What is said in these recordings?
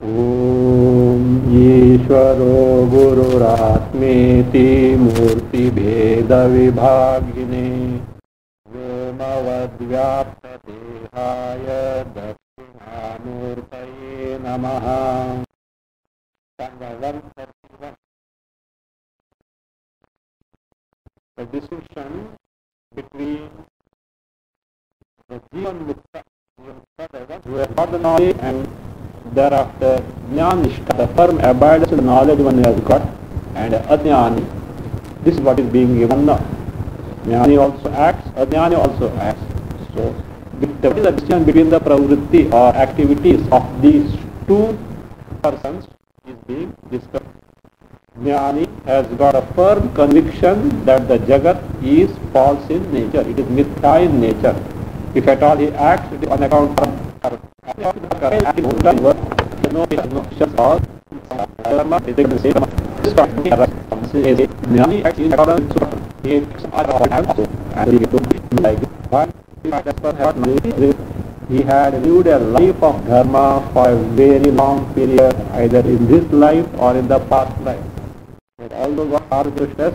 ॐ ईश्वरो गुरुरात्मेति मूर्तिभेदविभागिने व्योमवद्व्याप्तदेहाय दक्षिणामूर्तये नमः। The distinction between the Jivan Mukta who has got the knowledge and thereafter Jnanishta, the firm abidance in the knowledge one has got, and Ajnani. This is what is being given now. Jnani also acts, Ajnani also acts. So, what is the distinction between the pravritti or activities of these two persons is being discussed. Jnani has got a firm conviction that the Jagat is false in nature, it is mithya in nature. If at all he acts, it is on account of he had lived a life of dharma for a very long period, either in this life or in the past life. But although what are Krishna's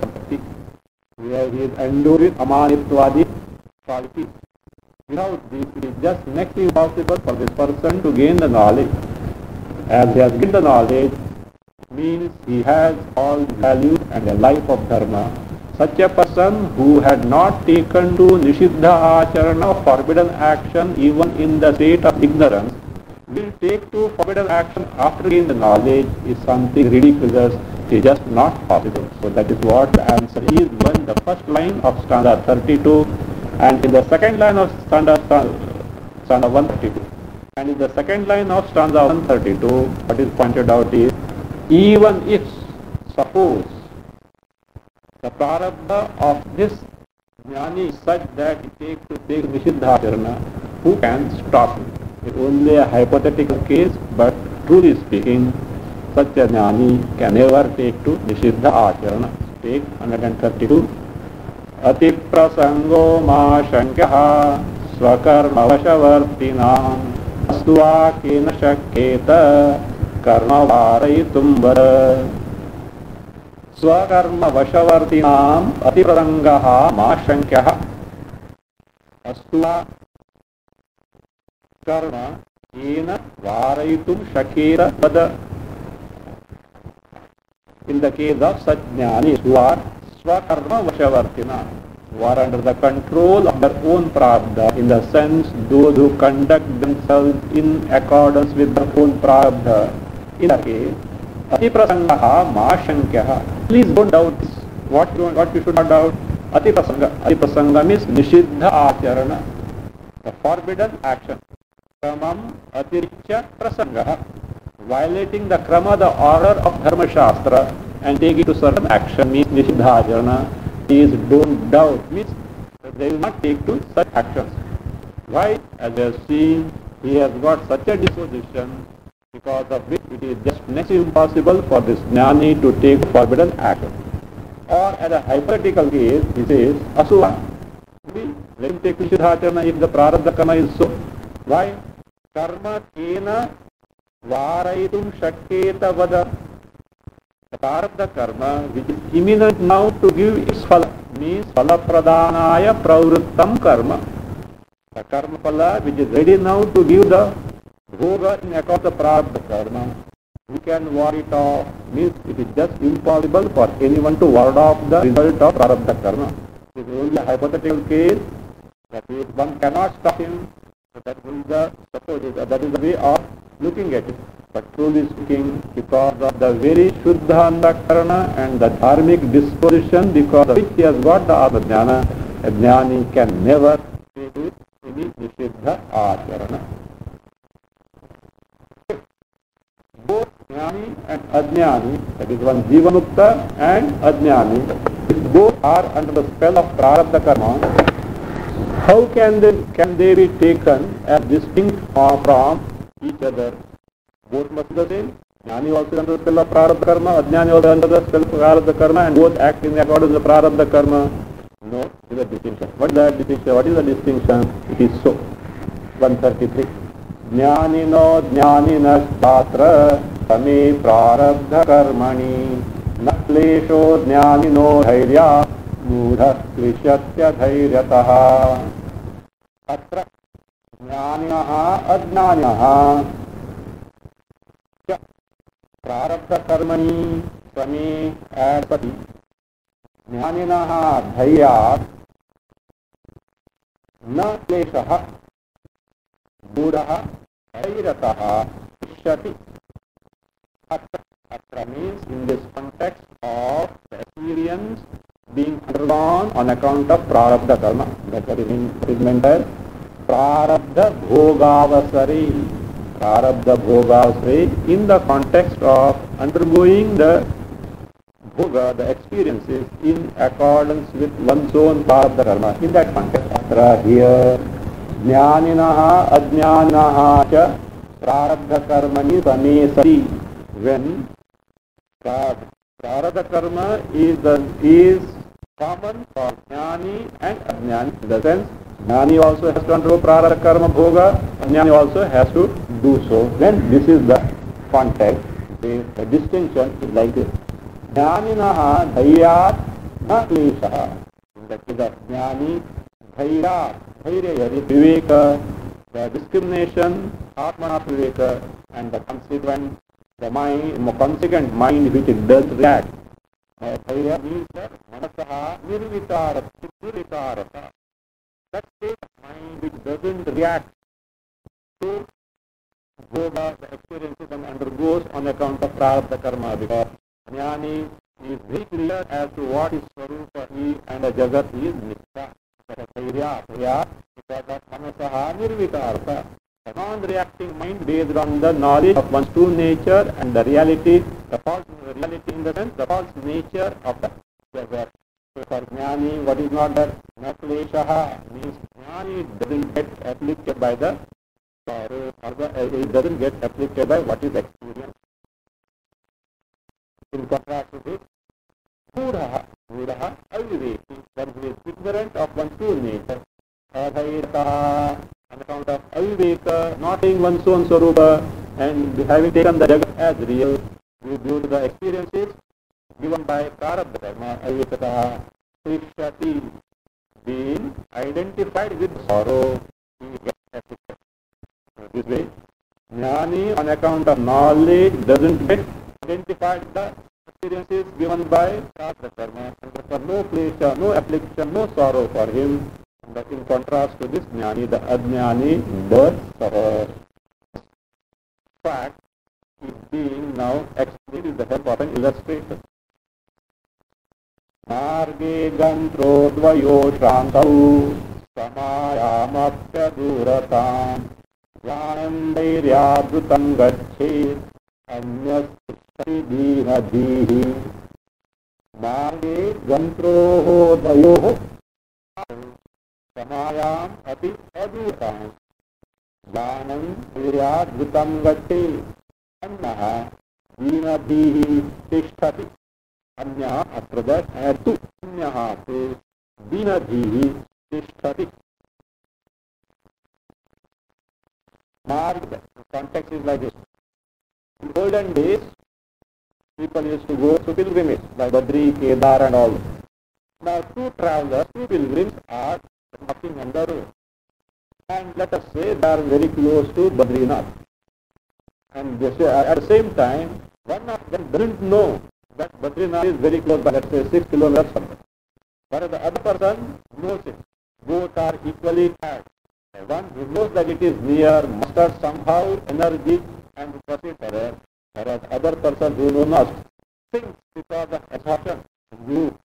where he is endured with amanitvadi qualities, without this it is just next to impossible for this person to gain the knowledge. As he has gained the knowledge, means he has all values and a life of dharma. Such a person who had not taken to nishiddha acharana, forbidden action, even in the state of ignorance, will take to forbidden action after gaining the knowledge is something ridiculous. It is just not possible. So that is what the answer is when the first line of stanza 32 and in the second line of stanza 132. And in the second line of stanza 132, what is pointed out is, even if, suppose, the prarabdha of this jnani is such that he takes to take nishiddha acharana, who can stop him? It is only a hypothetical case, but truly speaking, such a jnani can never take to nishiddha acharana. Take 132. Ati prasango ma shankyaha swakarma vashavartinam astva kena shakketa karma varayitum vara. Swakarma vashavartinam ati prasangaha ma shankyaha astva karma kena varayitum shakketa vada. In the case of such jnanis who are swakarma vashavartina, who are under the control of their own prarabdha, in the sense those who conduct themselves in accordance with their own prarabdha. In that case, ati prasangaha ma shankyaha. Please don't doubt this. What you should not doubt? Ati prasanga. Ati prasanga means nishiddha acharana, the forbidden action. Kramam atiricha prasangaha. Violating the krama, the order of dharma shastra, and taking to certain action means nishiddha acharana. Is don't doubt means that they will not take to such actions. Why? As we have seen, he has got such a disposition because of which it is just next to impossible for this jnani to take forbidden action. Or as a hypothetical case, he says, Asuva, let him take nishiddha acharana if the prarabdha karma is so. Why? Karma kena varayitum shakketa vada. The prarabdha karma which is imminent now to give its phala means phala pradhanaya pravrittam karma. The karma phala which is ready now to give the bhoga in account of the prarabdha karma. We can ward it off means it is just impossible for anyone to ward off the result of prarabdha karma. It is only a hypothetical case that one cannot stop him. So that is the way of looking at it. But truly speaking, because of the very Shuddha Antakarana and the dharmic disposition, because of which he has got the Atma Jnana, a Jnani can never take with any Nishiddha Acharana. Both Jnani and Ajnani, that is one Jivanukta and Ajnani, if both are under the spell of Prarabdha Karma, how can they be taken as distinct from each other? Both must be the same. Jnani also under the spell of prarabdha karma, Ajnani also under the spell of prarabdha karma, and both act in accordance with the prarabdha karma. No, it is a distinction. What is the distinction? It is so. 133. ज्ञानिनो ज्ञानिनश्चात्र समे प्रारब्ध कर्मणि न क्लेशो ज्ञानिनो धैर्या मूढ़ः क्लिश्यत्य धैर्यतः। अत्र ज्ञानिनः अज्ञानिनः च प्रारब्ध कर्मणि समे सति ज्ञानिनः धैर्यात् न क्लेशः मूढ़ः धैर्यतः क्लिश्यति। Atra means in this context of the experience being undergone on account of prarabdha karma. That's what is meant as prarabdha bhogavasari. Prarabdha bhogavasari in the context of undergoing the bhoga, the experiences in accordance with one's own prarabdha karma. In that context, atra here, jnaninaha ajnanaha cha prarabdha karmani samesati. When prarabdha karma is common for jnani and ajnani, in the sense jnani also has to undergo prarabdha karma bhoga, ajnani also has to do so. Then this is the context. The distinction is like this: jnaninaha dhayyat na kleshaha. In the case of jnani, dhayyat, dhairya is viveka, the discrimination, atmana viveka, and the consequent consequent mind which it does react. Dhairya means that manasaha nirvitarata. That state of mind which doesn't react to bhoga, the experiences, and undergoes on account of prarabdha karma, because jnani is very clear as to what is swarupa and a jagat is mithya. Dhairya because of manasaha nirvitarata. A non-reacting mind based on the knowledge of one's true nature and the reality, the false reality in the sense, the false nature of the jagat. So for jnani, what is not that? Na kleshaha means jnani doesn't get afflicted by the sorrow, or it doesn't get afflicted by what is experienced. In contrast to this, mudhaha aviveki, one who is ignorant of one's true nature, adhairataha, on account of aviveka, not knowing one's own swarupa, and having taken the jagat as real, due to the experiences given by prarabdha karma, avivekataha, krishati, being identified with sorrow, he gets afflicted. This way, jnani on account of knowledge doesn't get identified with the experiences given by prarabdha karma, and therefore no klesha, no affliction, no sorrow for him. But in contrast to this jnani, the ajnani does suffer. Fact is being now explained with the help of an illustration. Marge gantro dvayo shantau samayamapya duratam jnanam dhairyabhutam gachet anyasthati dhinadhihi. Marge gantro dvayo samayam api aduratam jnanam dhairyabhutam gachet अन्यः दीनधीः तिष्ठति. अन्यः अत्र तु अन्यः तु दीनधीः तिष्ठति. Mark, context is like this. In olden days, people used to go to pilgrimage like Badri, Kedar and all. Now two travelers, two pilgrims are walking on the road. And let us say they are very close to Badrinath. And they say, at the same time, one of them doesn't know that Badrinath is very close by, let's say 6 kilometers from there. But the other person knows it. Both are equally tired. One who knows that it is near musters somehow energy and proceed further. Whereas other person who knows not thinks because of exhaustion.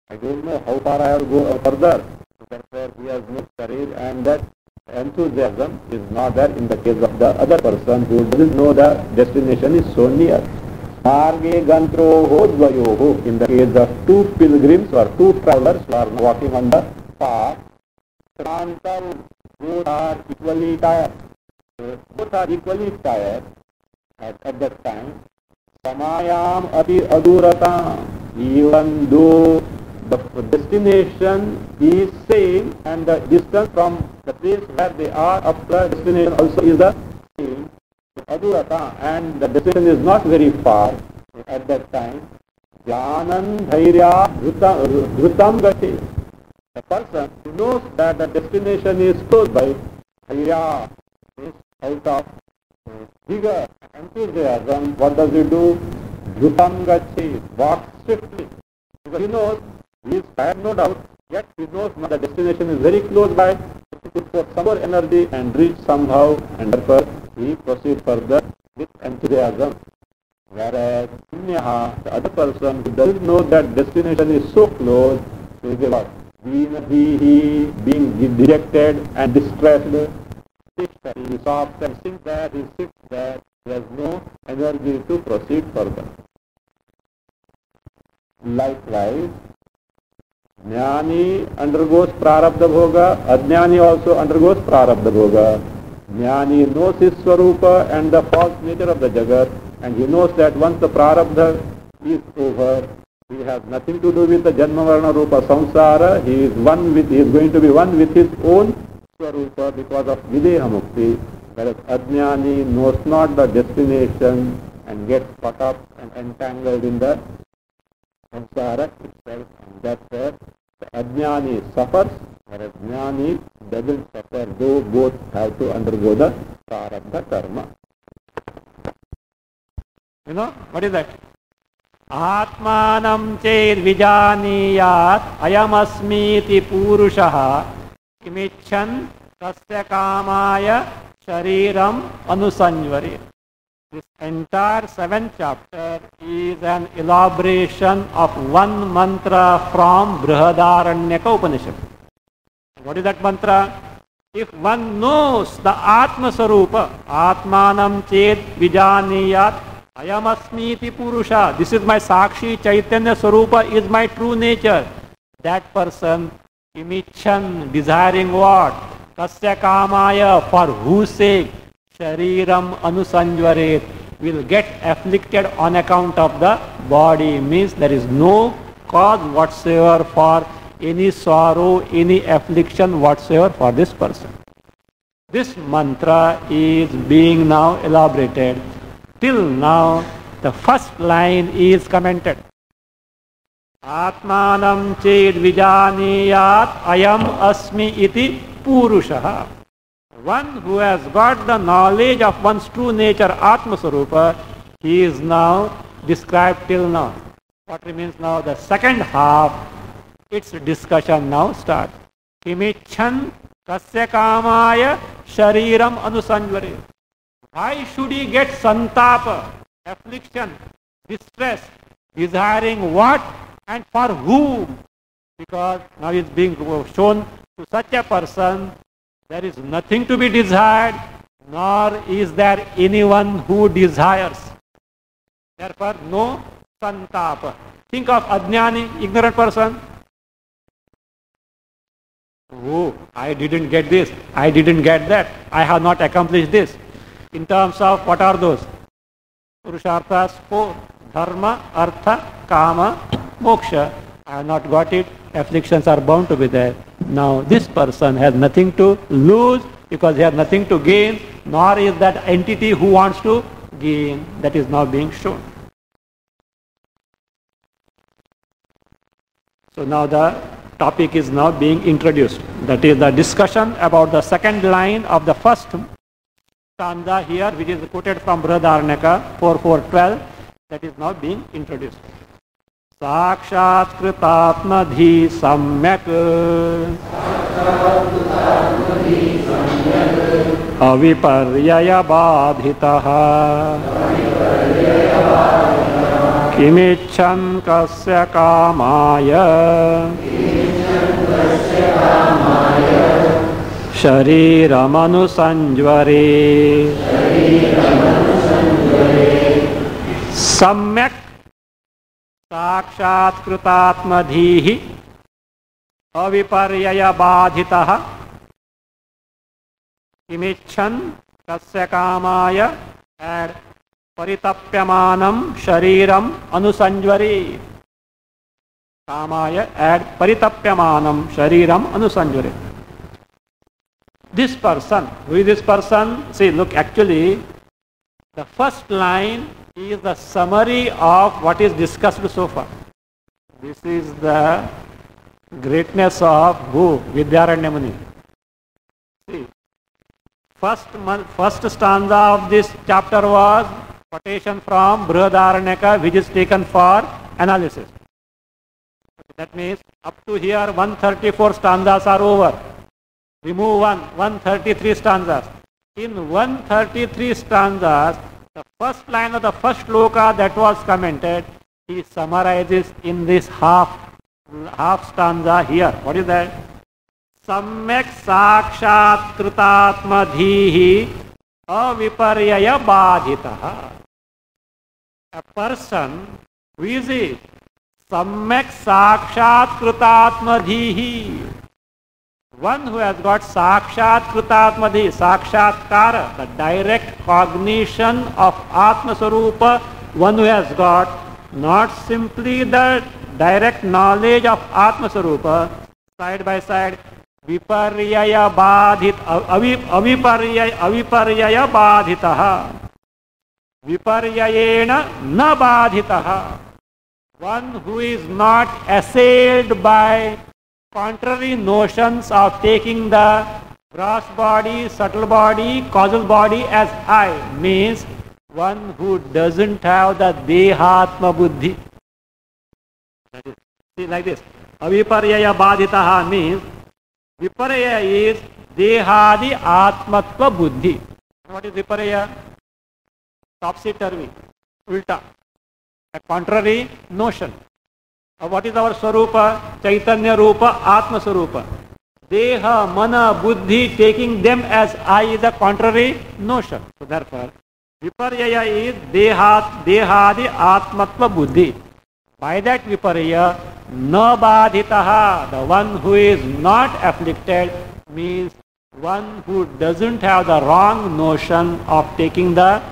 I don't know how far I have to go further. Therefore, he has no courage, and that enthusiasm is not there in the case of the other person who doesn't know the destination is so near. Marge gantroho dvayoho, in the case of two pilgrims or two travelers who are walking on the path, Shantam, both are equally tired. Both are equally tired at that time. Samayam api aduratam, even though the destination is same and the distance from the place where they are up to the destination also is the same. adurata, and the destination is not very far at that time. Jnanan dhairya dhrutam gati. The person who knows that the destination is close by, dhairya is out of vigor, enthusiasm. What does he do? Dhrutam gati, walks swiftly. Because he knows, he is tired, no doubt, yet he knows now the destination is very close by. He put forth some more energy and reach somehow, and therefore he proceeds further with enthusiasm. Whereas Punyaha, the other person who doesn't know that destination is so close, he is what? Being dejected and distressed, he stops and sits there, he sits there, he has no energy to proceed further. Likewise, Jnani undergoes prarabdha bhoga, Ajnani also undergoes prarabdha bhoga. Jnani knows his swarupa and the false nature of the jagat, and he knows that once the prarabdha is over, he has nothing to do with the janma varna rupa samsara. He is going to be one with his own swarupa because of videha mukti. Whereas Ajnani knows not the destination and gets caught up and entangled in the samsara itself, and that's where the Ajnani suffers, whereas Jnani doesn't suffer, though both have to undergo the prarabdha karma. You know, what is that? Atmanam ched vijaniyat ayamasmiti purushaha kimichan tasya kamaya shariram anusanjvari. This entire 7th chapter is an elaboration of one mantra from Brihadaranyaka Upanishad. What is that mantra? If one knows the Atma Sarupa, Atmanam ched vijaniyat ayamasmiti purusha, this is my Sakshi Chaitanya Sarupa, is my true nature. That person, imichan, desiring what? Kasya kamaya, for whose sake? Shariram anusanjvaret, will get afflicted on account of the body. Means there is no cause whatsoever for any sorrow, any affliction whatsoever for this person. This mantra is being now elaborated. Till now, the first line is commented. Atmanam ched vijaniyat ayam asmi iti purushaha. One who has got the knowledge of one's true nature, Atma Sarupa, he is now described till now. What remains now? The second half, its discussion now starts. Kimichan kasya kamaya shariram anusanjvari. Why should he get santapa, affliction, distress, desiring what and for whom? Because now it's being shown to such a person, there is nothing to be desired, nor is there anyone who desires. Therefore, no santapa. Think of Ajnani, ignorant person. Oh, I didn't get this, I didn't get that, I have not accomplished this. In terms of what are those? Purusharthas 4. Dharma, Artha, Kama, Moksha. I have not got it. Afflictions are bound to be there. Now this person has nothing to lose because he has nothing to gain, nor is that entity who wants to gain. That is now being shown. So now the topic is now being introduced. That is the discussion about the second line of the first stanza here, which is quoted from Brihadaranyaka 4.4.12, that is now being introduced. Sakshat kritatmadhi samyak aviparyaya badhitaha kimichan kasya kamaya shariram anusanjvare. Samyak sakshat kritatmadhihi aviparyaya badhitaha kimichan kasya kamaya and paritapyamanam shariram anusanjvare. Kamaya add paritapyamanam shariram anusanjvare. This person, who is this person? See, look, actually, The first line is the summary of what is discussed so far. This is the greatness of who? Vidyaranya Muni. See, first stanza of this chapter was quotation from Brihadaranyaka, which is taken for analysis. That means up to here 134 stanzas are over. Remove 133 stanzas. In 133 stanzas, the first line of the first shloka that was commented, he summarizes in this half stanza here. What is that? Samyak sakshat kritatmadhihi aviparyaya badhitaha. A person who is it? Samyak sakshat kritatmadhihi. One who has got sakshat kritatmadhi, sakshatkara, the direct cognition of Atma Swarupa, one who has got not simply the direct knowledge of Atma Swarupa, side by side, viparyaya badhit, aviparyaya badhitaha, viparyayena na badhitaha. One who is not assailed by contrary notions of taking the gross body, subtle body, causal body as I, means one who doesn't have the dehatma buddhi. See, like this. Aviparyaya badhitaha means viparya is dehadi atmatva buddhi. What is viparya? Topsy-turvy, ulta, a contrary notion. What is our Swarupa? Chaitanya Rupa, Atma Swarupa. Deha, Mana, Buddhi, taking them as I is a contrary notion. So therefore, Viparyaya is Dehadi Atmatva Buddhi. By that Viparya, Na Badhitaha, the one who is not afflicted, means one who doesn't have the wrong notion of taking the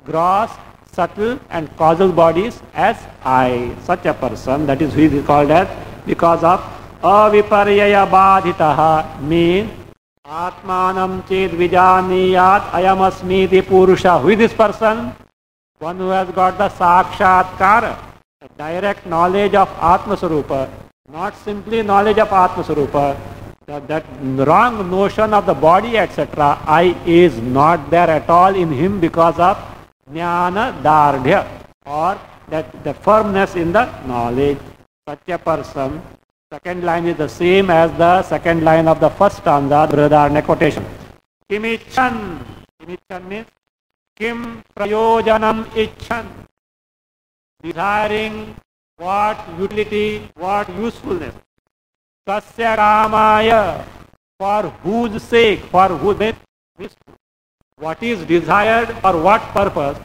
gross, subtle and causal bodies as I. Such a person, that is who is called as, because of aviparyaya badhitaha, means atmanam ched vijaniyat ayamasmiti purusha. Who is this person? One who has got the sakshatkara, the direct knowledge of Atma Swarupa, not simply knowledge of Atma Swarupa. That wrong notion of the body, etc., I is not there at all in him because of jnana dardhya, or that the firmness in the knowledge. Such a person, second line is the same as the second line of the first stanza, Brihadaranyaka quotation. Kimichan. Kimichan means kim prayojanam icchan. Desiring what utility, what usefulness. Kasya kamaya, for whose sake, for whose sake, what is desired for what purpose,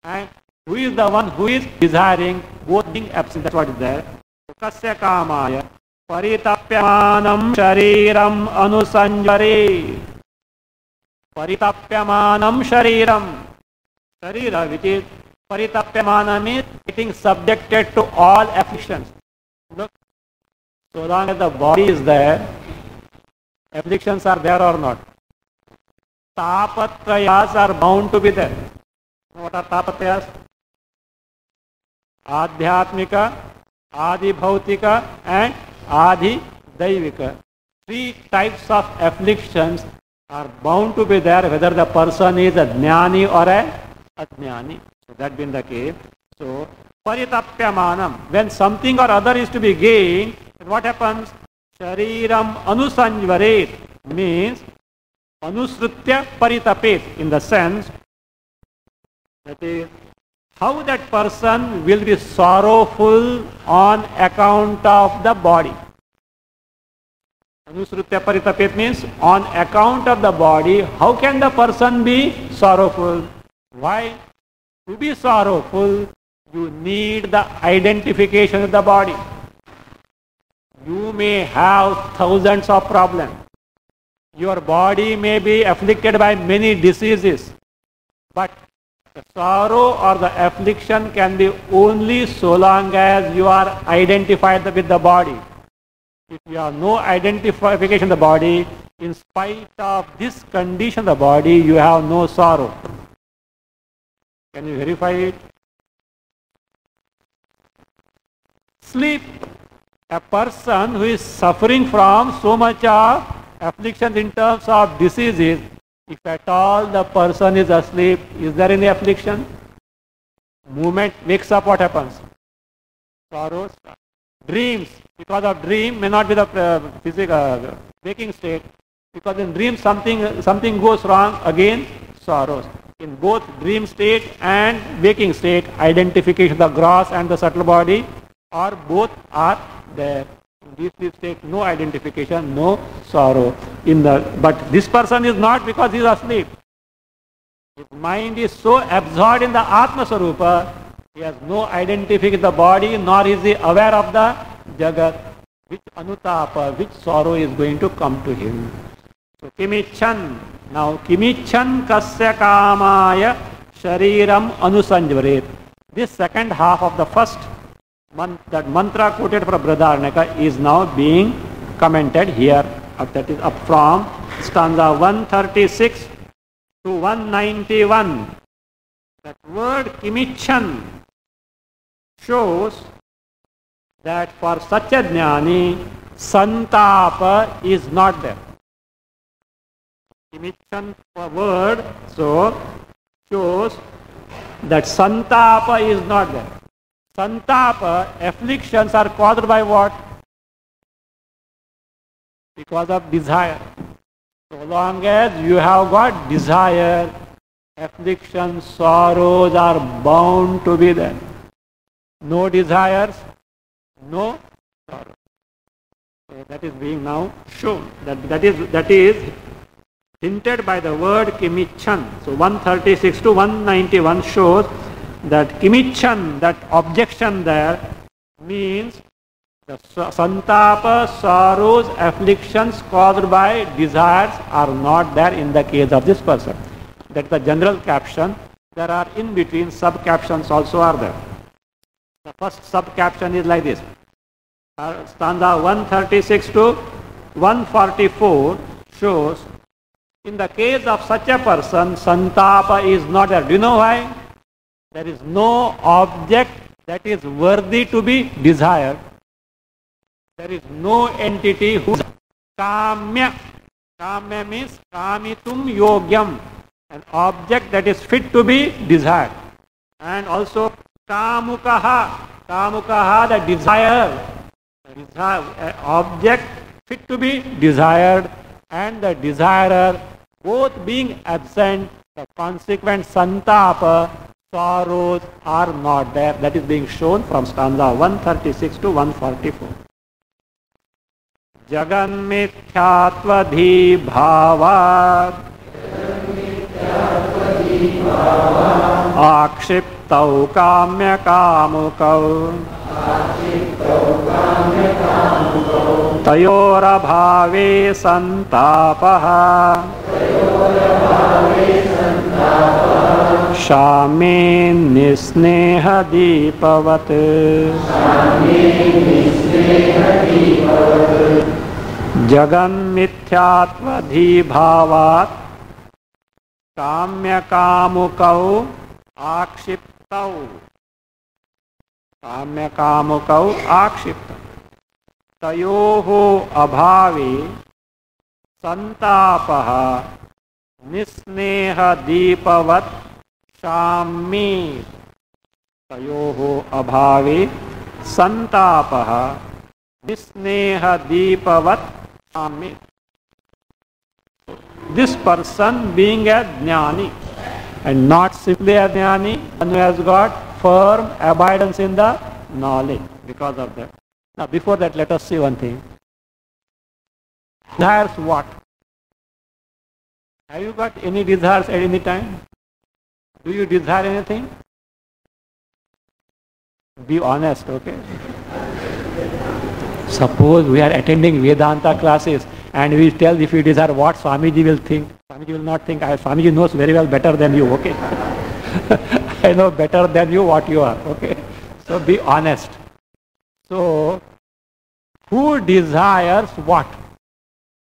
and who is the one who is desiring, both being absent. That's what is there. Kasya kamaya paritapyamanam shariram anusanjare. Paritapyamanam shariram. Sharira, which is paritapyamana, means getting subjected to all afflictions. Look, so long as the body is there, afflictions are there or not. Tapatrayas are bound to be there. What are tapatrayas? Adhyatmika, Adi Bhautika and Adi Daivika. Three types of afflictions are bound to be there, whether the person is a jnani or a ajnani. So that being the case, so paritapyamanam, when something or other is to be gained, what happens? Shariram anusanjvaret means anusritya paritapet, in the sense that is how that person will be sorrowful on account of the body. Anusritya paritapet means on account of the body, how can the person be sorrowful? Why? To be sorrowful, you need the identification of the body. You may have thousands of problems. Your body may be afflicted by many diseases, but the sorrow or the affliction can be only so long as you are identified with the body. If you have no identification of the body, in spite of this condition of the body, you have no sorrow. Can you verify it? Sleep. A person who is suffering from so much of afflictions in terms of diseases, if at all the person is asleep, is there any affliction? Movement wakes up, what happens? Sorrows. Dreams, because of dream may not be the physical waking state. Because in dream something goes wrong, again sorrows. In both dream state and waking state, identification of the gross and the subtle body, or both are there. In this sleep state, no identification, no sorrow. But this person is not, because he is asleep. His mind is so absorbed in the Atma Sarupa, he has no identification with the body, nor is he aware of the Jagat, which anutapa, which sorrow is going to come to him. So kimichan. Now kimichan kasya kamaya shariram anusanjvaret. This second half of the first that mantra quoted from Brihadaranyaka is now being commented here. That is up from stanza 136 to 191. That word kimichan shows that for such a jnani, santapa is not there. Kimichan word so shows that santapa is not there. Santapa, afflictions are caused by what? Because of desire. So long as you have got desire, afflictions, sorrows are bound to be there. No desires, no sorrow. So that is being now shown. That is hinted by the word kimichan. So 136 to 191 shows that kimichan, that objection there, means the santapa, sorrows, afflictions caused by desires are not there in the case of this person. That's the general caption. There are in between sub-captions also are there. The first sub-caption is like this. Stanza 136 to 144 shows, in the case of such a person, santapa is not there. Do you know why? There is no object that is worthy to be desired. There is no entity who kamya. Kamya means kamitum yogyam. An object that is fit to be desired. And also kamukaha. Kamukaha, the desire. An object fit to be desired and the desirer both being absent, the consequent santapa, sorrows are not there. That is being shown from stanza 136 to 144. Jagan mithyatva bhavat akshiptau kamya kamukau tayorabhave santapaha shame nisneha deepavat. Jagan mithyatva bhavat kamya kamukau akshiptau. Kamya kamukau akshiptau. Tayoho abhave santapaha nisneha deepavat shami. Tayoho abhave santapaha nisneha deepavat shami. This person being a jnani, and not simply a jnani, one who has got firm abidance in the knowledge because of that. Now before that, let us see one thing. Desires what? Have you got any desires at any time? Do you desire anything? Be honest, okay? Suppose we are attending Vedanta classes and we tell if you desire what, Swamiji will think. Swamiji will not think. Swamiji knows very well better than you, okay? I know better than you what you are, okay? So be honest. So, who desires what?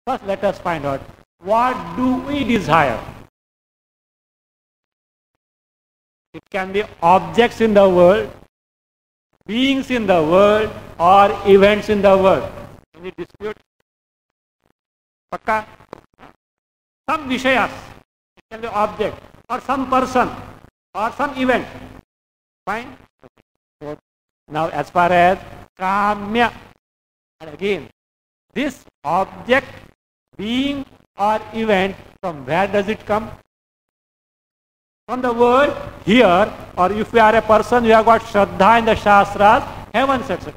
First let us find out, what do we desire? It can be objects in the world, beings in the world, or events in the world. Any dispute? Pakka? Some vishayas, it can be object, or some person, or some event. Fine? So now as far as kamya, and again, this object, being, or event, from where does it come? From the word here, or if you are a person, you have got Shraddha in the Shastras, heavens, etc.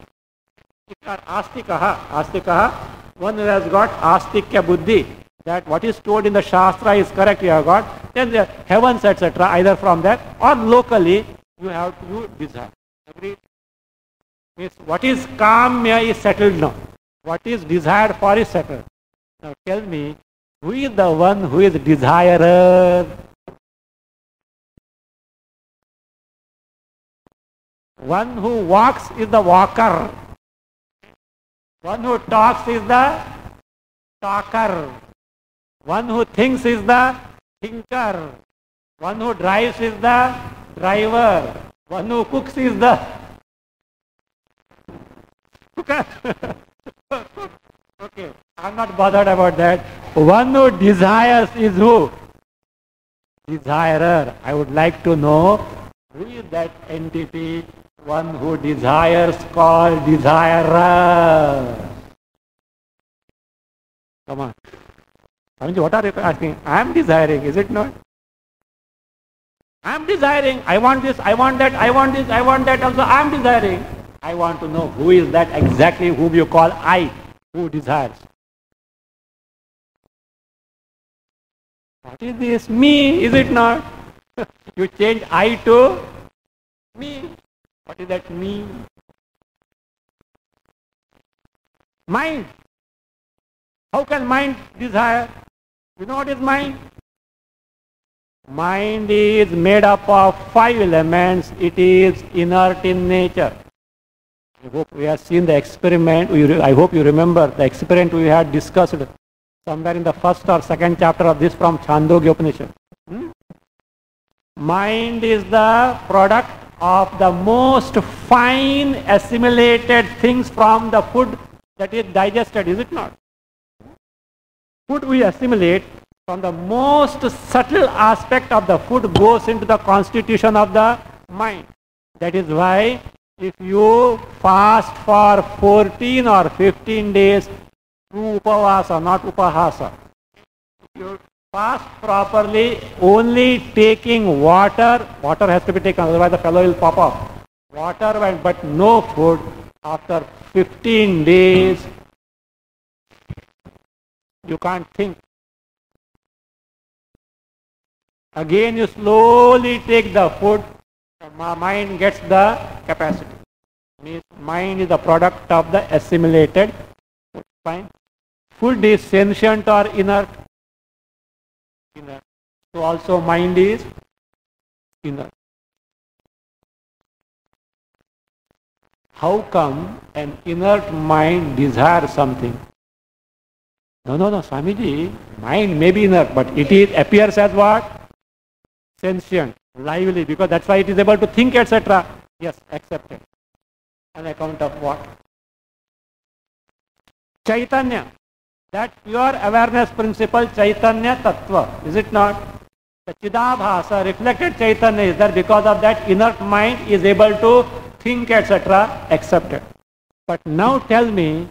If you are Astikaha, one who has got Astikya Buddhi, that what is told in the Shastra is correct, you have got, then the heavens, etc., either from that, or locally, you have to desire. Agreed? Means what is kamya is settled now. What is desired for is settled. Now tell me, who is the one who is desirer? One who walks is the walker. One who talks is the talker. One who thinks is the thinker. One who drives is the driver. One who cooks is the cooker. Okay, I'm not bothered about that. One who desires is who? Desirer. I would like to know who is that entity. One who desires called desirer. Come on. Swamiji, what are you asking? I am desiring, is it not? I am desiring. I want this, I want that, I want this, I want that also. I am desiring. I want to know who is that exactly whom you call I, who desires. What is this? Me, is it not? You change I to me. What is that me? Mind. How can mind desire? You know what is mind? Mind is made up of 5 elements. It is inert in nature. I hope we have seen the experiment. I hope you remember the experiment we had discussed somewhere in the first or second chapter of this from Chandogya Upanishad. Mind is the product of the most fine assimilated things from the food that is digested, is it not? Food we assimilate from the most subtle aspect of the food goes into the constitution of the mind. That is why if you fast for 14 or 15 days through upavasa, not upahasa, you fast properly, only taking water has to be taken, otherwise the fellow will pop up. Water but no food. After 15 days, you can't think. Again you slowly take the food, the mind gets the capacity. Means mind is the product of the assimilated food. Fine. Food is sentient or inert? Inert. So also mind is inert. How come an inert mind desires something? No, Swamiji, mind may be inert, but it appears as what? Sentient, lively, because that's why it is able to think, etc. Yes, accepted. On account of what? Chaitanya. That pure awareness principle, Chaitanya Tattva, is it not? The Chidabhasa, reflected Chaitanya is there, because of that inert mind is able to think, etc. accepted. But now tell me,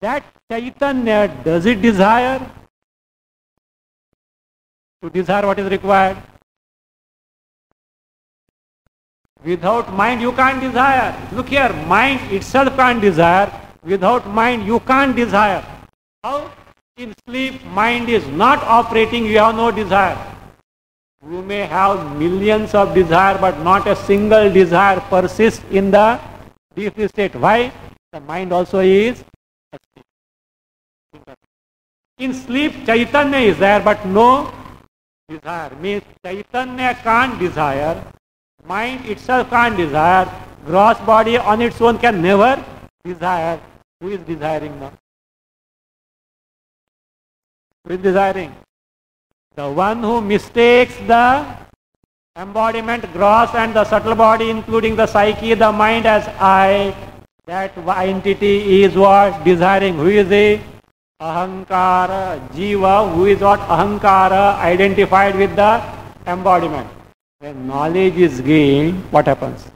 that Chaitanya, does it desire? To desire what is required? Without mind you can't desire. Look here, mind itself can't desire. Without mind you can't desire. How? In sleep mind is not operating, you have no desire. You may have millions of desire, but not a single desire persists in the deep state. Why? The mind also is asleep. In sleep Chaitanya is there, but no desire. Means Chaitanya can't desire. Mind itself can't desire. Gross body on its own can never desire. Who is desiring now? Who is desiring? The one who mistakes the embodiment, gross and the subtle body, including the psyche, the mind as I, that entity is what? Desiring. Who is the ahankara? Jiva, who is what? Ahankara, identified with the embodiment. When knowledge is gained, what happens?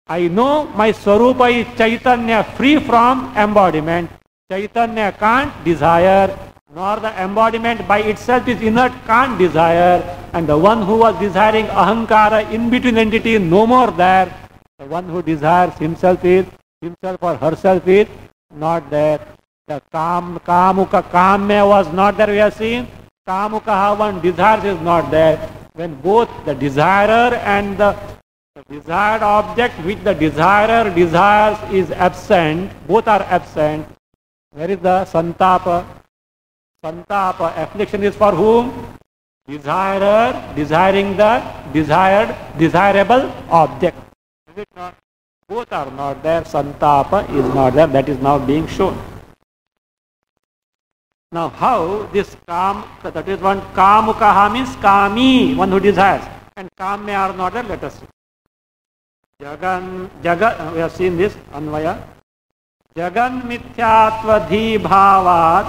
I know my Swarupa is Chaitanya, free from embodiment. Chaitanya can't desire, nor the embodiment by itself is inert, can't desire. And the one who was desiring ahankara, in between entity, no more there. The one who desires himself or herself is not there. The kamuka, kamya was not there, we have seen. Kamuka, one desires, is not there. When both the desirer and the desired object which the desirer desires is absent, both are absent, where is the santapa? Santapa, affliction is for whom? Desirer, desiring the desired, desirable object. Is it not? Both are not there, santapa is not there, that is now being shown. Now how this that is one kamukaha means kami, one who desires, and kamya are not there, let us see. Jagat, we have seen this, Anvaya. Jagan mithyatva dhi bhavat.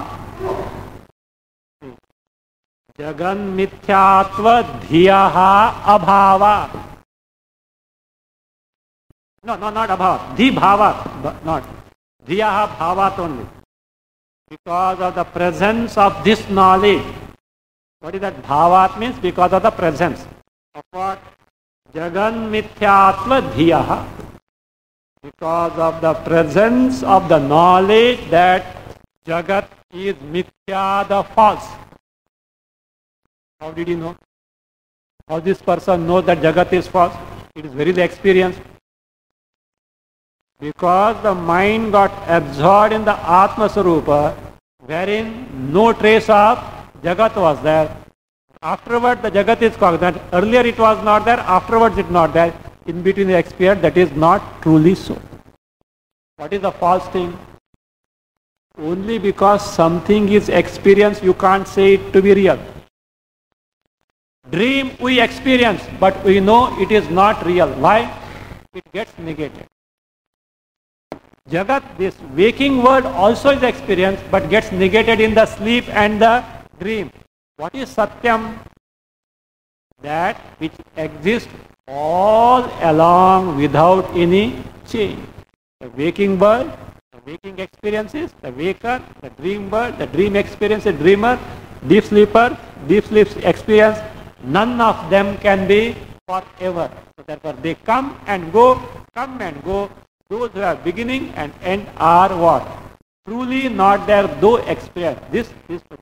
Jagan mithyatva dhiyaha abhavat. No, not abhavat. Dhi bhavat, not. Dhiyaha bhavat only. Because of the presence of this knowledge. What is that? Bhavat means because of the presence of what? Jagan mithyatva dhiyaha. Because of the presence of the knowledge that Jagat is mithya, the false. How did he know? How this person knows that Jagat is false? It is very experienced. Because the mind got absorbed in the Atma Sarupa, wherein no trace of Jagat was there. Afterward the Jagat is cognizant. Earlier it was not there, afterwards it is not there. In between the experience, that is not truly so. What is the false thing? Only because something is experienced, you can't say it to be real. Dream we experience, but we know it is not real. Why? It gets negated. Jagat, this waking world also is experienced, but gets negated in the sleep and the dream. What is Satyam? That which exists all along without any change. The waking world, the waking experiences, the waker, the dream world, the dream experience, the dreamer, deep sleeper, deep sleep experience, none of them can be forever. So therefore they come and go. Those who are beginning and end are what? Truly not there, though experience. This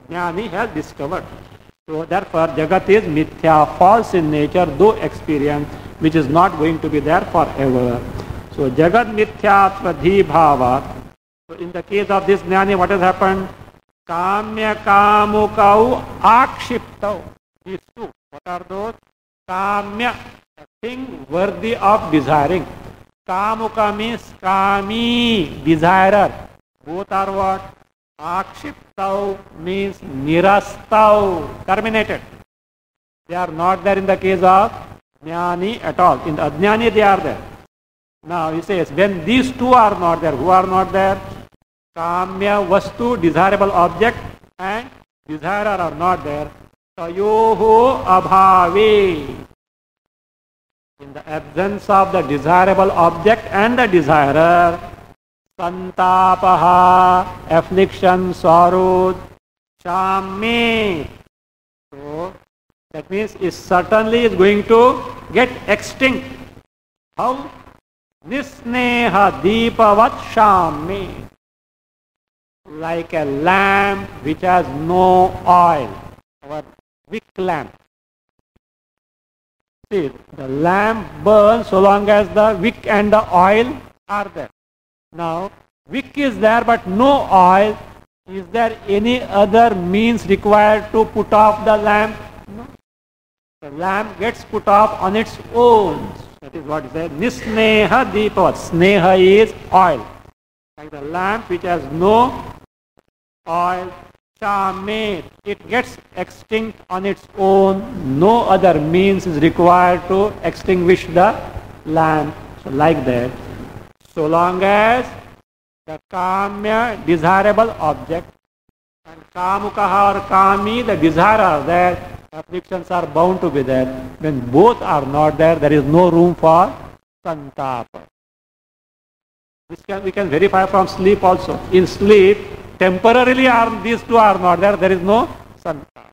Jnani has discovered. So therefore Jagat is mithya, false in nature, though experience, which is not going to be there forever. So Jagat mithyatva dhi bhava. So in the case of this Jnani, what has happened? Kamya kamukau akshiptau. These two. What are those? Kamya, a thing worthy of desiring. Kamuka means kami, desirer. Both are what? Akshiptau means nirastau, terminated. They are not there in the case of Jnani at all. In the Ajnani they are there. Now he says, when these two are not there, who are not there? Kamya vastu, desirable object, and desirer are not there. Tayoho abhave. In the absence of the desirable object and the desirer, santapaha, affliction, sorrow, shame. So that means it certainly is going to get extinct. How? Nisneha deepavat shame. Like a lamp which has no oil. Our wick lamp. See, the lamp burns so long as the wick and the oil are there. Now, wick is there but no oil. Is there any other means required to put off the lamp? No. The lamp gets put off on its own. That is what it says. Nisneha deepavat. Sneha is oil. Like the lamp which has no oil. Shamet, it gets extinct on its own. No other means is required to extinguish the lamp. So like that. So long as the kamya, desirable object, and kamukaha or kami, the desire are there, afflictions are bound to be there. When both are not there, there is no room for santapa. We can verify from sleep also. In sleep, temporarily these two are not there, there is no santapa.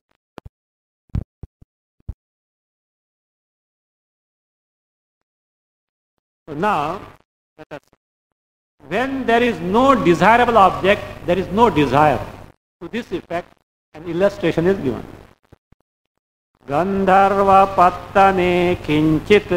So now, let us see. When there is no desirable object, there is no desire. To this effect, an illustration is given. Gandharva pattane kinchit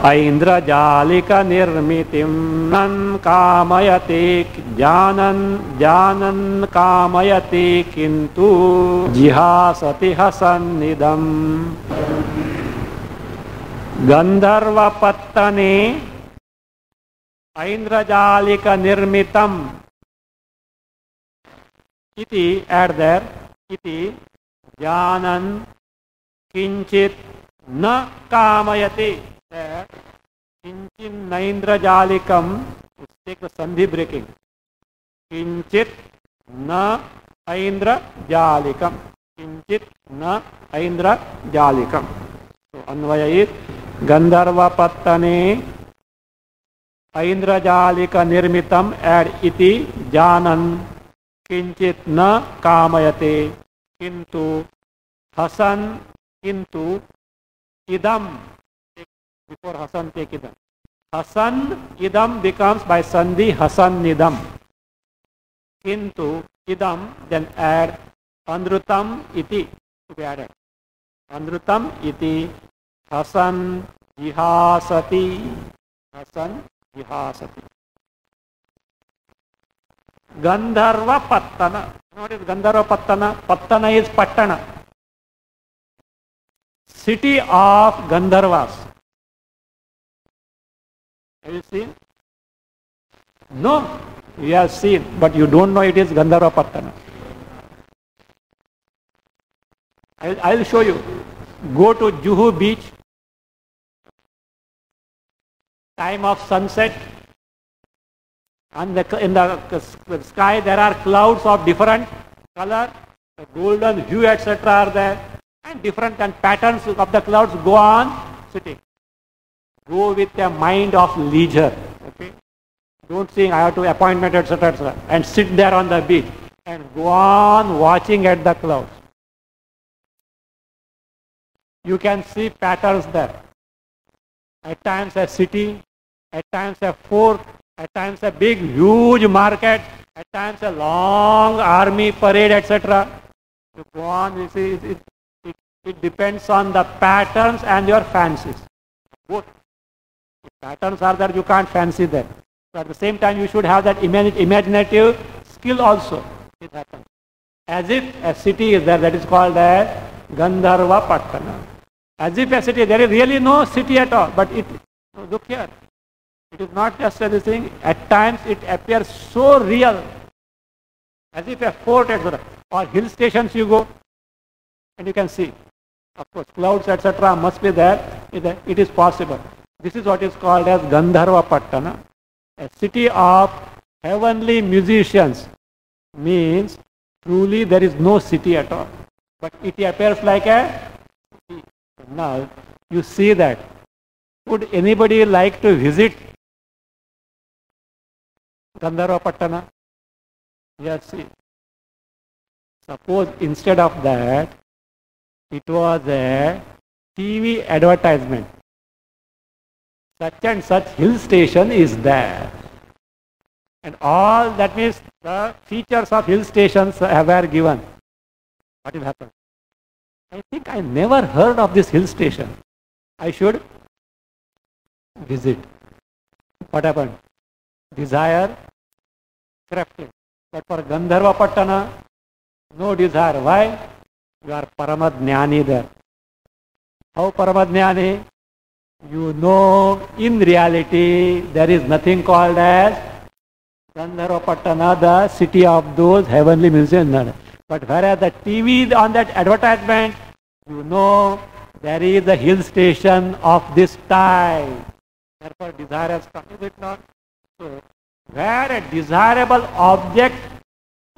aindrajalika nirmitim nan kamayate janan kamayate kintu jihasati hasannidam. Gandharva pattane aindrajalika nirmitam iti, add there, iti janan kinchit na kamayate. There, kinchit naindrajalikam, let's take the sandhi breaking. Kinchit na aindrajalikam. Kinchit na aindrajalikam. So, anvaya is Gandharva pattane aindrajalika nirmitam, add iti janan kinchit na kamayate kintu hasan kintu idam. Before hasan take idam. Hasan idam becomes by sandhi hasan nidam. Kintu idam, then add andrutam iti to be added. Andrutam iti hasan jihasati. Hasan jihasati. Gandharva pattana. What is Gandharva pattana? Pattana is Pattana. City of Gandharvas. Have you seen? No, you have seen, but you don't know it is Gandharva pattana. I will show you. Go to Juhu beach. Time of sunset. And in the sky there are clouds of different color, golden hue, etc. are there, and different patterns of the clouds go on sitting. Go with a mind of leisure. Okay? Don't think I have to appointment, etc., etc. and sit there on the beach and go on watching at the clouds. You can see patterns there. At times a city, at times a fort, at times a big, huge market, at times a long army parade, etc. You go on, you see, it depends on the patterns and your fancies. Both. If patterns are there, you can't fancy them. So at the same time, you should have that imaginative skill also. It happens. As if a city is there, that is called as Gandharva Pattana. As if a city, there is really no city at all, but look here. It is not just anything. At times it appears so real, as if a fort, etc. Or hill stations you go, and you can see. Of course, clouds, etc. must be there. It is possible. This is what is called as Gandharva Pattana. A city of heavenly musicians means truly there is no city at all. But it appears like a city. Now, you see that. Would anybody like to visit Gandharva Pattana? Yes, see. Suppose instead of that, it was a TV advertisement. Such and such hill station is there. And all that means the features of hill stations were given. What will happen? I think I never heard of this hill station. I should visit. What happened? Desire crept in. But for Gandharva Pattana, no desire. Why? You are Paramadhyani there. How Paramadhyani? You know in reality there is nothing called as Gandharvapatana, the city of those heavenly musicians. But whereas the TV on that advertisement, you know, there is a hill station of this type. Therefore, desire has come. Is it not? So, where a desirable object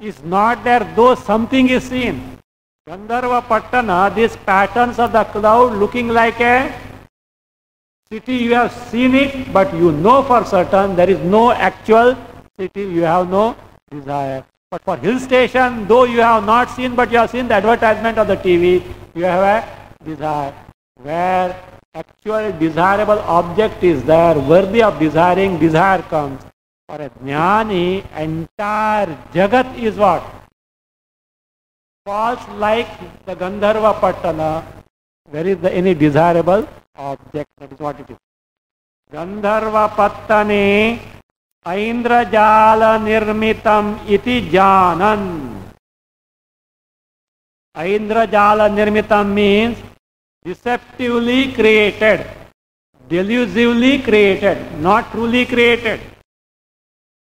is not there, though something is seen. Gandharvapatana, these patterns of the cloud looking like a city, you have seen it, but you know for certain there is no actual city, you have no desire. But for hill station, though you have not seen, but you have seen the advertisement of the TV, you have a desire. Where actual desirable object is there, worthy of desiring, desire comes. For a jnani, entire jagat is what? Falls like the Gandharvapatana. Where is any desirable object? That is what it is. Gandharvapattane Aindrajala nirmitam iti janan. Aindrajala nirmitam means deceptively created, delusively created, not truly created.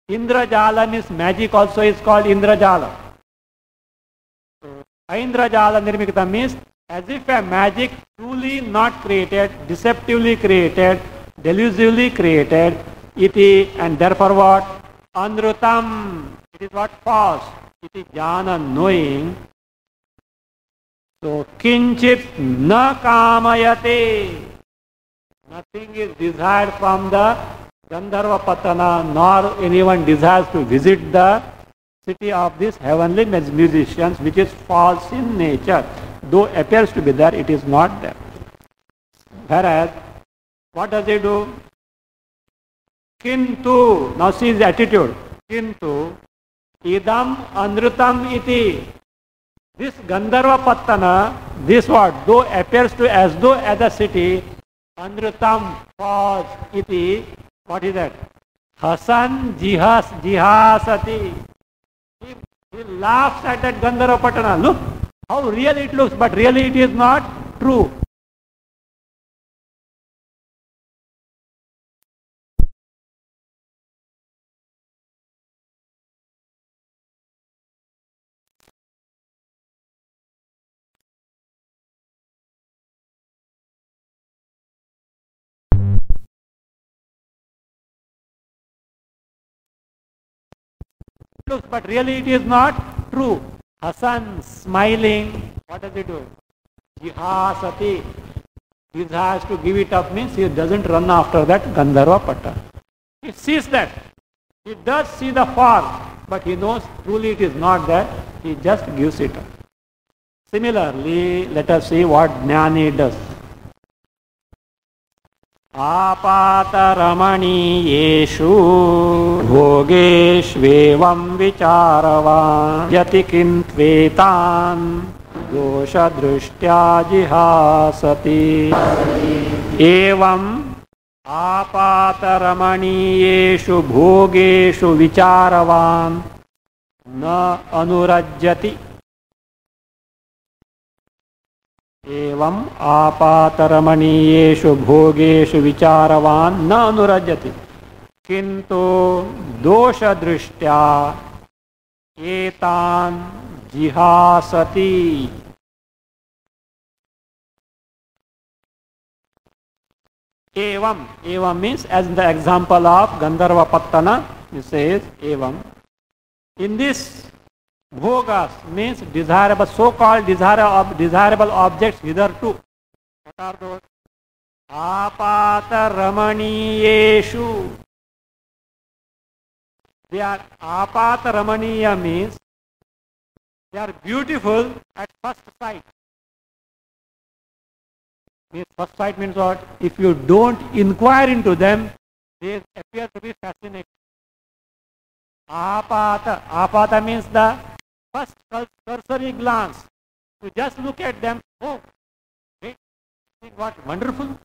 Indrajala means magic also is called Indrajala. Aindrajala nirmitam means as if a magic truly not created, deceptively created, delusively created, iti, and therefore what? Anrutam, it is what? False. Iti jnana, knowing. So, kinchit na kamayate. Nothing is desired from the Gandharvapatana, nor anyone desires to visit the city of these heavenly musicians, which is false in nature. Though appears to be there, it is not there. Whereas, what does he do? Kintu, now see his attitude. Kintu, idam anrutam iti. This Gandharvapatana, this what? Though appears to as though as a city, anrutam, false, iti. What is that? Hasan jihasati. He laughs at that Gandharvapatana. Look how real it looks, but really it is not true. But really it is not true. Hasan, smiling, what does he do? Jihasati. He has to give it up means he doesn't run after that Gandharvapatana. He sees that. He does see the form, but he knows truly it is not there. He just gives it up. Similarly, let us see what Jnani does. आपातरमणीयेषु भोगेष्वेवं विचारवान् यति किन्त्वेतान् दोषदृष्ट्या जिहासति एवम् आपातरमणीयेषु भोगेषु विचारवान् न अनुरज्यति एवं आपातरमणीयेषु भोगेषु विचारवान् न अनुरज्यति किन्तु दोषदृष्ट्या एतान् जिहासति. Evam means as in the example of Gandharvapatana, it says evam. In this bhogas means desirable, so-called desirable objects hitherto. What are those? Apataramanieshu. They are apataramaniya means they are beautiful at first sight. First sight means what? If you don't inquire into them, they appear to be fascinating. Apata means the first cursory glance. You just look at them, oh, great, what wonderful.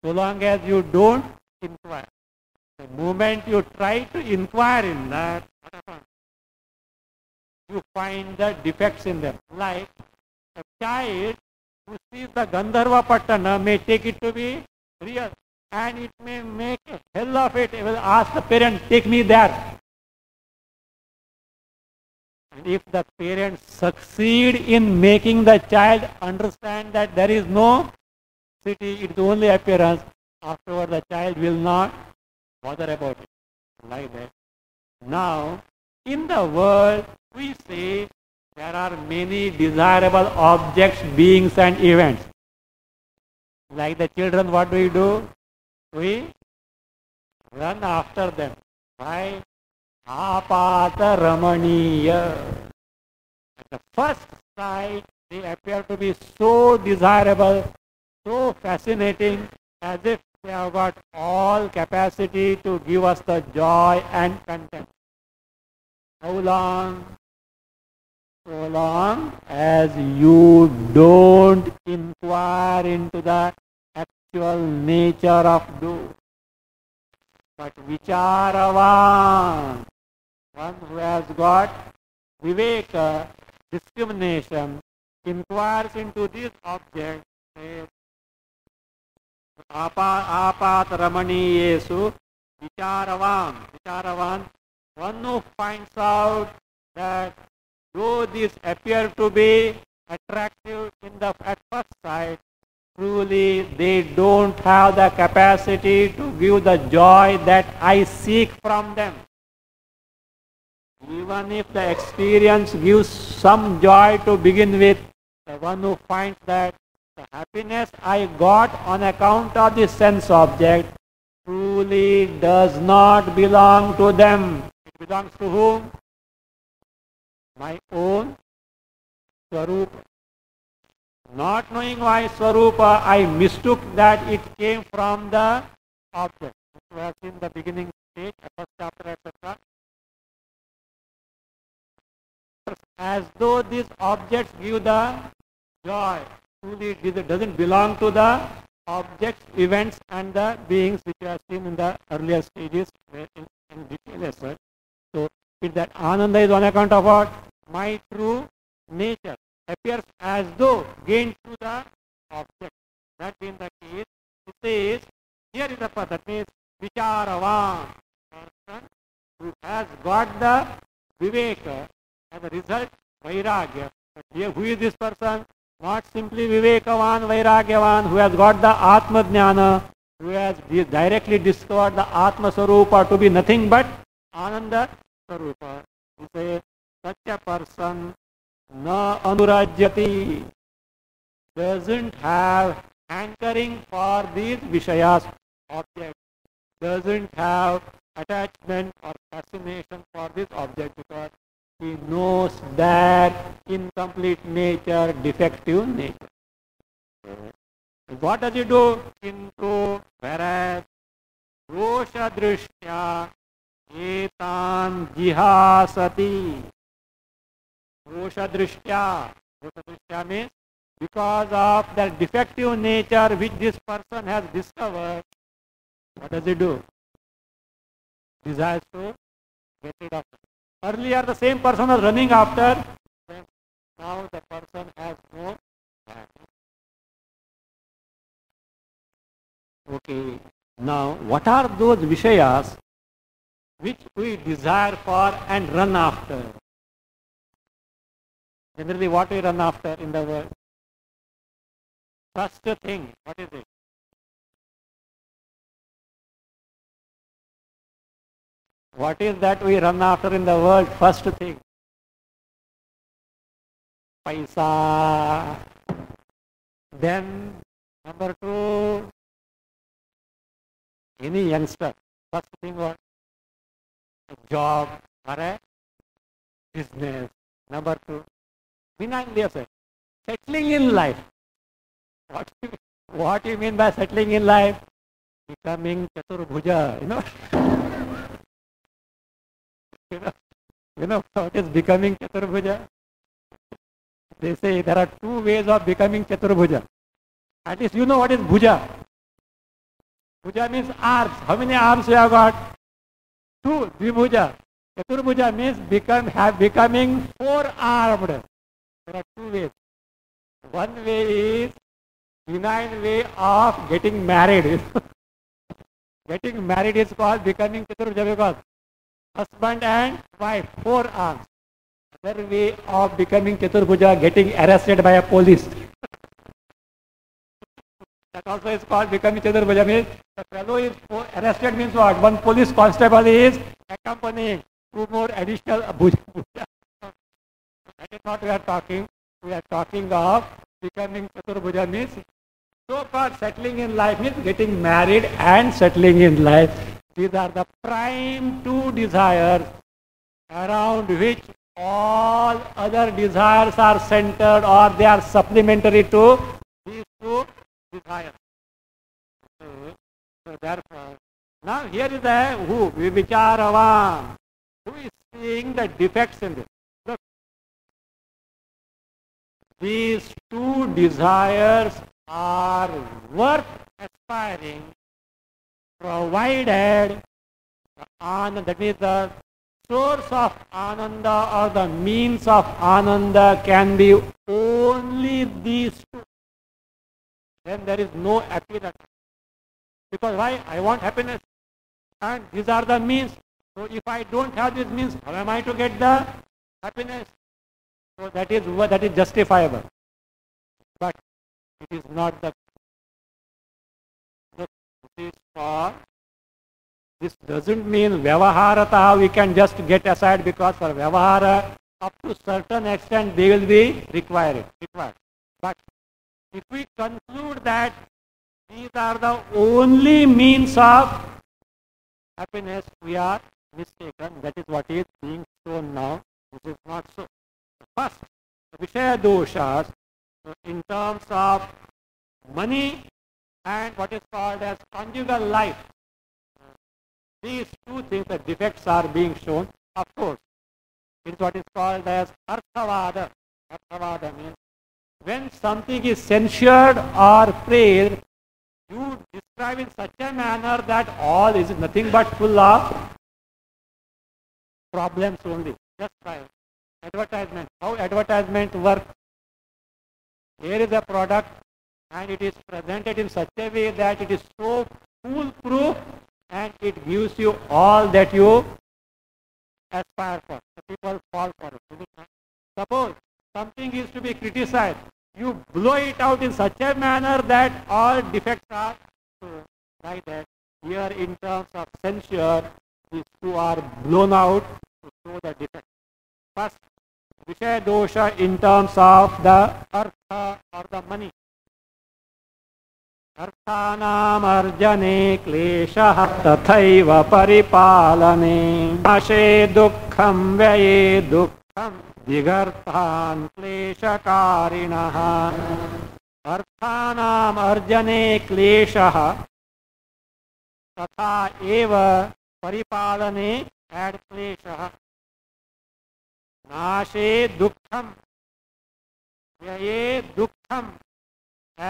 So long as you don't inquire. The moment you try to inquire in that, what happens? You find the defects in them. Like a child who sees the Gandharvapatana may take it to be real. and it may make a hell of it. It will ask the parent, take me there. And if the parents succeed in making the child understand that there is no city, it's only appearance, afterward the child will not bother about it. Like that. Now, in the world, we see there are many desirable objects, beings and events. Like the children, what do? We run after them. Why? Apata Ramaniya. At the first sight, they appear to be so desirable, so fascinating, as if they have got all capacity to give us the joy and content. How long? So long as you don't inquire into the actual nature of those. But vicharavan, one who has got viveka, discrimination, inquires into this object, apat ramaniyesu vicharavan, one who finds out that though these appear to be attractive at first sight, truly they don't have the capacity to give the joy that I seek from them. Even if the experience gives some joy to begin with, the one who finds that the happiness I got on account of the sense object truly does not belong to them. It belongs to whom? My own Swarupa. Not knowing my Swarupa, I mistook that it came from the object. We have seen the beginning stage, first chapter, etc. As though these objects give the joy. Truly it doesn't belong to the objects, events and the beings which we have seen in the earlier stages in detail as well. So that Ananda is on account of what? My true nature appears as though gained through the object. That being the case, it says, here is the part that means vicharavan, person who has got the viveka, as a result vairagya. But here, who is this person? Not simply vivekavan, vairagyavan, who has got the atma jnana, who has directly discovered the atma sarupa to be nothing but ananda sarupa. He says, such a person na anurajyati, doesn't have hankering for these vishayas, objects, doesn't have attachment or fascination for this object because he knows that incomplete nature, defective nature. What does he do? Into whereas rosha drishtya etan jihasati. Rosha drishtya means because of the defective nature which this person has discovered, what does he do? Desires to get rid of it. Earlier the same person was running after, now the person has no plan. Okay, now what are those vishayas which we desire for and run after? Generally what we run after in the world? First thing, what is it? What is that we run after in the world? First thing. Paisa. Then, number two, any youngster. First thing what? A job or a business. Number two, settling in life. What do you mean by settling in life? Becoming Chaturbhuja, You know what is becoming Chaturbhuja? They say there are two ways of becoming Chaturbhuja. At least you know what is Bhuja. Bhuja means arms. How many arms you have got? Two. Dvibhuja. Chaturbhuja means becoming four-armed. There are two ways. One way is benign way of getting married. Getting married is called becoming Chaturbhuja because husband and wife, 4 arms. Other way of becoming Chaturbhuja, getting arrested by a police. That also is called becoming Chaturbhuja. Means the fellow is arrested means what? One police constable is accompanying 2 more additional bhuja. That is what we are talking. We are talking of becoming Chaturbhuja means so-called settling in life means getting married and settling in life. These are the prime 2 desires around which all other desires are centered, or they are supplementary to these 2 desires. So therefore, now here is a who? Vivicharavan, who is seeing the defects in this. Look, these 2 desires are worth aspiring, provided the ananda, that means the source of ananda or the means of ananda can be only these 2. Then there is no happiness. Because why? I want happiness. And these are the means. So if I don't have these means, how am I to get the happiness? So that is justifiable. But it is not the this doesn't mean vyavaharata we can just get aside, because for vyavahara up to certain extent they will be required. But if we conclude that these are the only means of happiness, we are mistaken. That is what is being shown now. This is not so. First, Vishaya doshas in terms of money and what is called as conjugal life. These 2 things, the defects are being shown. Of course, it is what is called as arthavada. Arthavada means when something is censured or praised, you describe in such a manner that all is nothing but full of problems only. Just try advertisement. How advertisement works? Here is a product and it is presented in such a way that it is so foolproof and it gives you all that you aspire for. The people fall for it. Suppose something is to be criticized, you blow it out in such a manner that all defects are like that. Here in terms of censure, these 2 are blown out to show the defect. First, Vishaya dosha in terms of the artha or the money. अर्थानाम अर्जने क्लेशः तथैव परिपालने नाशे दुःखं व्यये दुःखं विगर्थान् क्लेशकारिणः. अर्थानाम अर्जने क्लेशः तथा एव परिपालने add क्लेशः. नाशे दुःखं व्यये दुःखं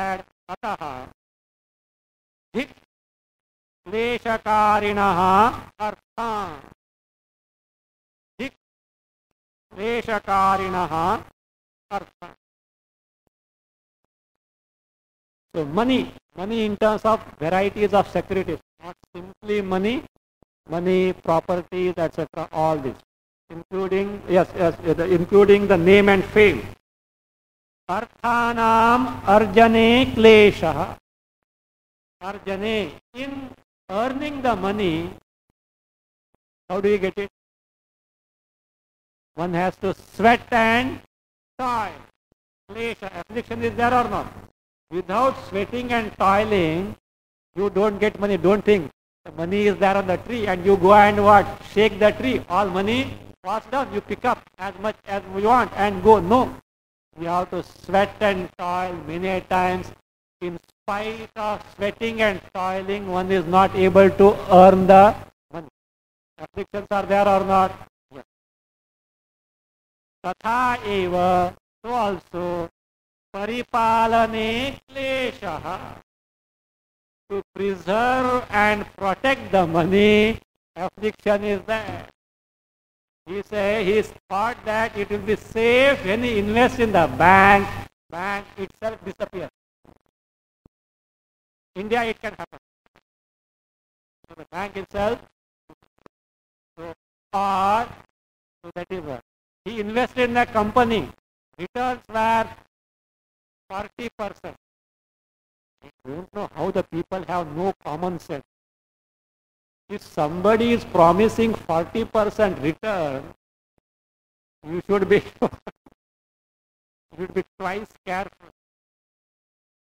एड अतः क्लेशकारिणः अर्थान्. क्लेशकारिणः अर्थान्. So money in terms of varieties of securities, not simply money, properties, etc. All this, including including the name and fame. Arthanam arjane kleshah. Arjane, in earning the money, how do you get it? One has to sweat and toil. Klesha, affliction is there or not? Without sweating and toiling, you don't get money. Don't think the money is there on the tree and you go and what? Shake the tree. All money falls down. You pick up as much as you want and go. No. You have to sweat and toil many times. In spite of sweating and toiling, one is not able to earn the money. Afflictions are there or not? Yes. Tatha eva, so also, paripalane kleshaha. To preserve and protect the money, affliction is there. He thought that it will be safe when he invests in the bank itself disappears. India, it can happen. to the bank itself. So, or so that is what he invested in a company. Returns were 40%. I don't know how the people have no common sense. If somebody is promising 40% return, you should be twice careful.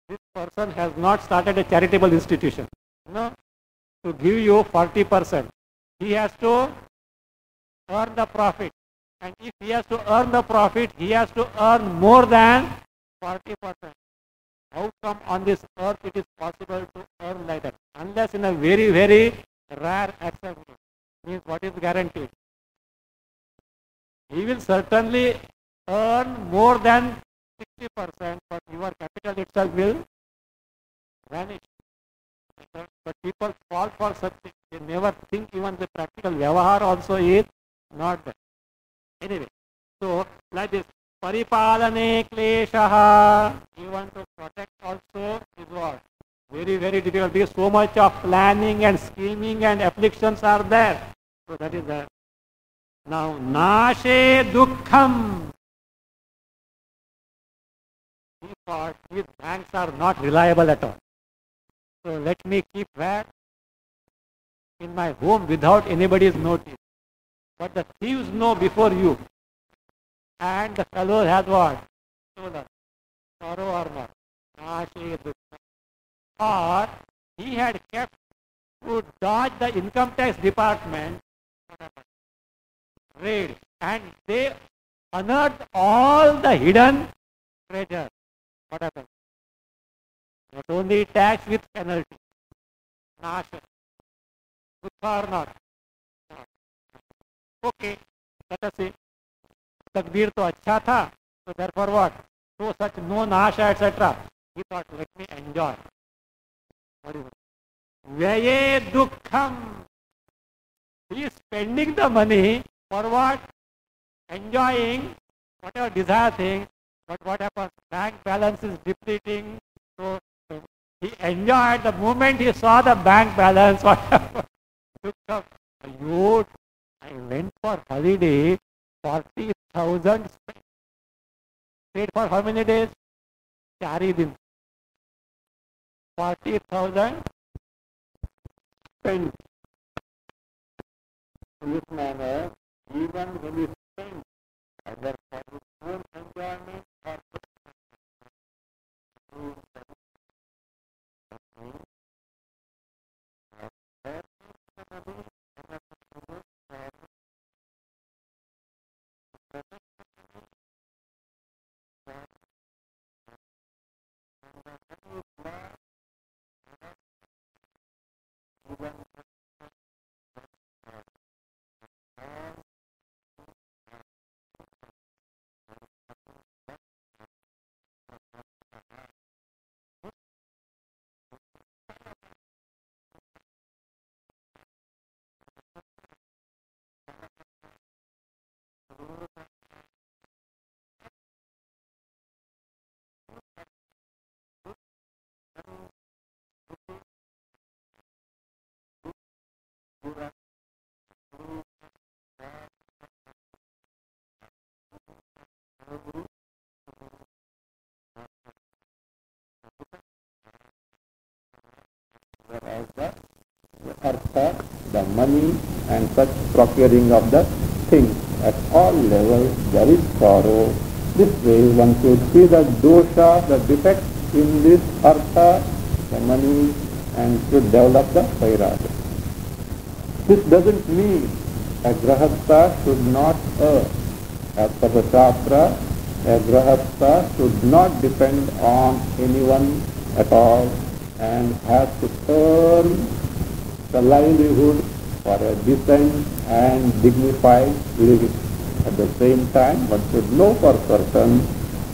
This person has not started a charitable institution. No, to give you 40%, he has to earn the profit. And if he has to earn the profit, he has to earn more than 40%. How come on this earth it is possible to earn like that? Unless in a very, very rare exception. Means what is guaranteed? He will certainly earn more than 60%, but your capital itself will vanish. But people fall for such things. They never think even the practical vyavahar also is not there. Anyway, so like this, paripalane kleshaha, you want to protect also is what? Very, very difficult because so much of planning and scheming and afflictions are there. So that is there. Now, nashe dukkham. He thought these banks are not reliable at all. So let me keep that in my home without anybody's notice. But the thieves know before you. And the fellow has what? Stolen. Sorrow or not. Nashe dukkham. Or he had kept to dodge the income tax department raid, and they unearthed all the hidden treasure. What happened? Not only tax with penalty. Nasha. Dukha or not? Okay. Let us see. Takbir to acha tha. So therefore what? So such no nasha etc. He thought, let me enjoy. What is it? Vyaye dukkham. He is spending the money for what? Enjoying whatever desired thing. But what happens? Bank balance is depleting. So he enjoyed the moment he saw the bank balance. What happened? Dukkham. I went for holiday, 40,000 spent. Paid for how many days? 4 days. 40,000 spent. In this manner, even when you spend either for his own enjoyment or whereas the artha, the money and such procuring of the things at all levels there is sorrow. This way one should see the dosha, the defect in this artha, the money, and should develop the vairagya. This doesn't mean a grahastha should not earn. As per the Shastra, a grahastha should not depend on anyone at all and has to earn the livelihood for a decent and dignified living. At the same time, one should know for certain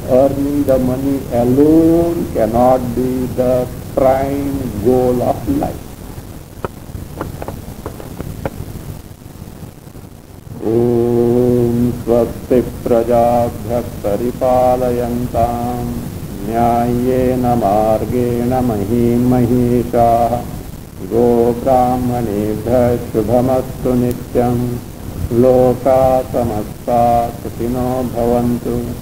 earning the money alone cannot be the prime goal of life. Om Swasti Prajabhyah Paripalayantam Nyayena Margena Mahim Maheshaha गोब्राह्मणेभ्यः शुभमस्तु नित्यं। लोकाः समस्ताः सुखिनो भवन्तु।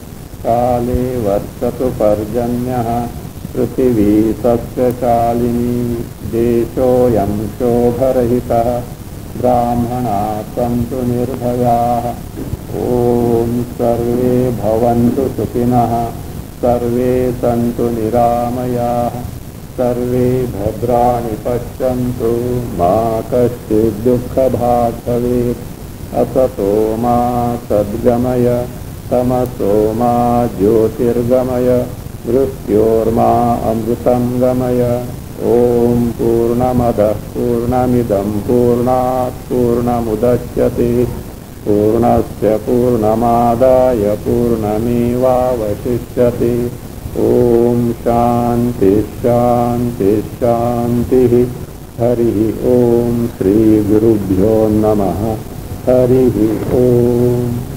काले वर्षतु पर्जन्यः। पृथिवी सस्यशालिनी। देशोऽयं शोभरहितः। ब्राह्मणाः सन्तु निर्भयाः। ॐ सर्वे भवन्तु सुखिनः। सर्वे सन्तु निरामयाः। सर्वे भद्राणि पश्यन्तु। मा कश्चित् दुःखभाग् भवेत्। असतो मा सद्गमय। तमसो मा ज्योतिर्गमय। मृत्योर्मा अमृतं गमय। ॐ पूर्णमदः पूर्णमिदं पूर्णात् पूर्णमुदच्यते। पूर्णस्य पूर्णमादाय पूर्णमेवावशिष्यते। ॐ शान्ति शान्ति शान्तिः। हरिः ॐ श्रीगुरुभ्यो नमः। हरिः ॐ।